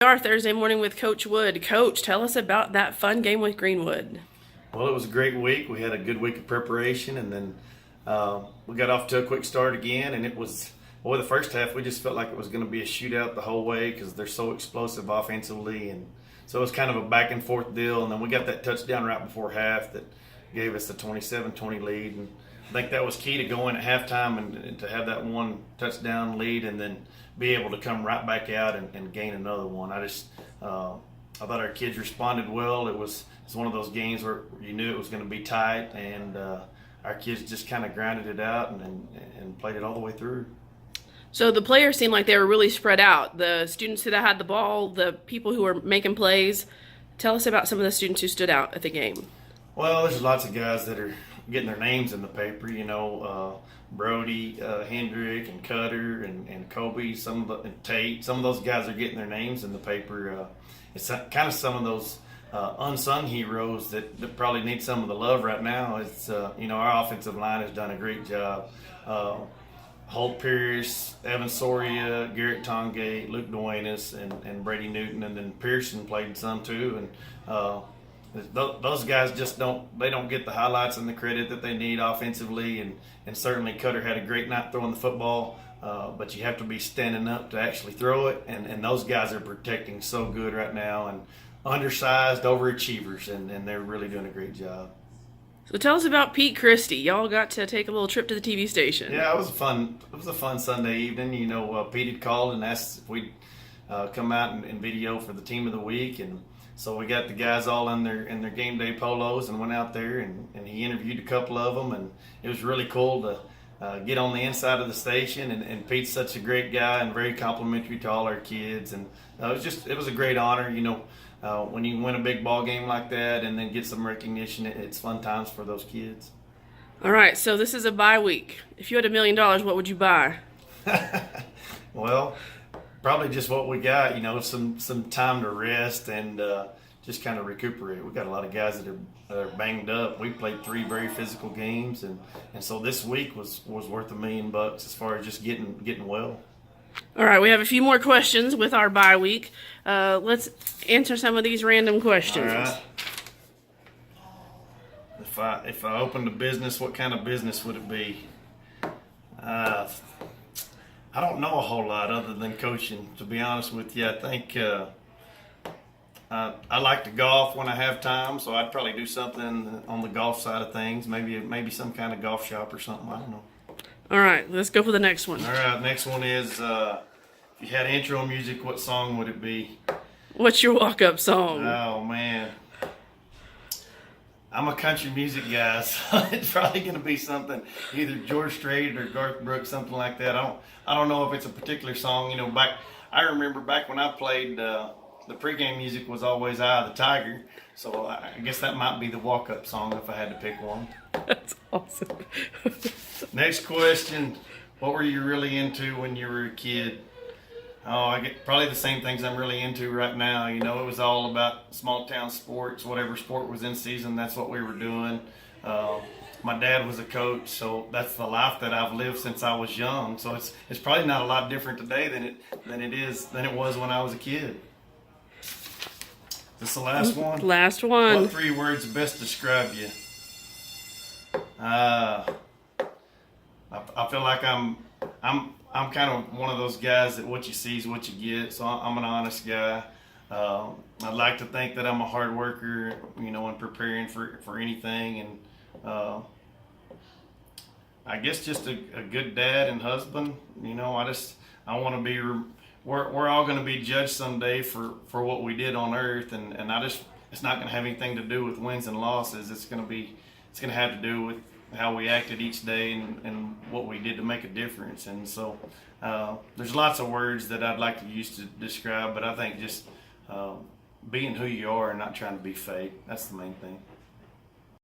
We are Thursday morning with Coach Wood. Coach, tell us about that fun game with Greenwood. Well, it was a great week. We had a good week of preparation, and then we got off to a quick start again. And it was, boy, the first half we just felt like it was going to be a shootout the whole way because they're so explosive offensively, and so it was kind of a back and forth deal. And then we got that touchdown right before half that gave us the 27-20 lead, and I think that was key to going at halftime and to have that one touchdown lead, and then be able to come right back out and gain another one. I thought our kids responded well. It's one of those games where you knew it was going to be tight, and our kids just kind of grinded it out and played it all the way through. So the players seemed like they were really spread out. The students that had the ball, the people who were making plays. Tell us about some of the students who stood out at the game. Well, there's lots of guys that are getting their names in the paper. Brody, Hendrick, and Cutter, and Kobe, and Tate. Some of those guys are getting their names in the paper. It's kind of some of those unsung heroes that probably need some of the love right now. It's our offensive line has done a great job. Holt Pierce, Evan Soria, Garrett Tongate, Luke Duenas, and Brady Newton, and then Pearson played some too. And those guys just don't get the highlights and the credit that they need offensively, and certainly Cutter had a great night throwing the football, but you have to be standing up to actually throw it, and those guys are protecting so good right now, and undersized overachievers, and they're really doing a great job. So tell us about Pete Christie. Y'all got to take a little trip to the TV station. Yeah, it was a fun Sunday evening. Pete had called and asked if we'd come out and video for the team of the week, and so we got the guys all in their game day polos and went out there, and he interviewed a couple of them, and it was really cool to get on the inside of the station, and Pete's such a great guy and very complimentary to all our kids, and it was a great honor. When you win a big ball game like that and then get some recognition, it's fun times for those kids. All right, so this is a bye week. If you had $1 million, what would you buy? Well, probably just what we got, some time to rest and just kind of recuperate. We got a lot of guys that are banged up. We played 3 very physical games, and so this week was worth $1 million as far as just getting well. All right, we have a few more questions with our bye week. Let's answer some of these random questions. All right. If I opened a business, what kind of business would it be? I don't know a whole lot other than coaching, to be honest with you. I think I like to golf when I have time, so I'd probably do something on the golf side of things. Maybe some kind of golf shop or something. I don't know. All right, let's go for the next one. All right, next one is if you had intro music, what song would it be? What's your walk-up song? Oh, man. I'm a country music guy, so it's probably going to be something, either George Strait or Garth Brooks, something like that. I don't know if it's a particular song. I remember back when I played, the pregame music was always Eye of the Tiger, so I guess that might be the walk-up song if I had to pick one. That's awesome. Next question, what were you really into when you were a kid? Oh, I get probably the same things I'm really into right now. It was all about small town sports. Whatever sport was in season, that's what we were doing. My dad was a coach, so that's the life that I've lived since I was young. So it's probably not a lot different today than it was when I was a kid. Is this the last one? Last one. What 3 words best describe you? I feel like I'm kind of one of those guys that what you see is what you get. So I'm an honest guy. I'd like to think that I'm a hard worker, in preparing for anything, and I guess just a good dad and husband. I want to be. We're all going to be judged someday for what we did on earth, and it's not going to have anything to do with wins and losses. It's going to have to do with how we acted each day and what we did to make a difference. And so there's lots of words that I'd like to use to describe, but I think just being who you are and not trying to be fake, that's the main thing.